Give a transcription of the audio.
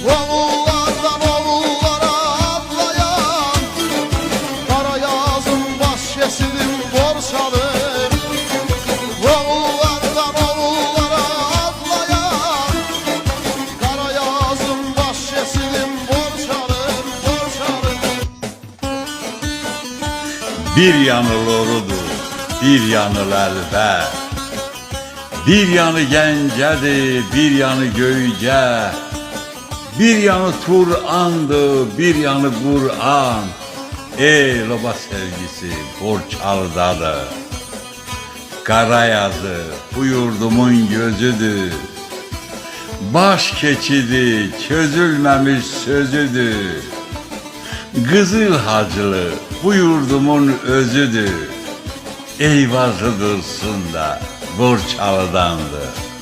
Oğullardan oğullara atlayan, kara yazın baş kesilim borç alır. Oğullardan oğullara atlayan, kara yazın baş kesilim borç alır, borç alır. Bir yanı lorudur, bir yanı əlbə. Bir yanı Gəncədir, bir yanı Göycə. Bir yanı Turandır, bir yanı Qur'an. Ey loba sevgisi Borçalıdadır. Qara yazı bu yurdumun gözüdür. Baş keçidi çözülməmiş sözüdür. Qızıl Hacılı bu yurdumun özüdür. Eyvazı dursun da Borçalıdandır.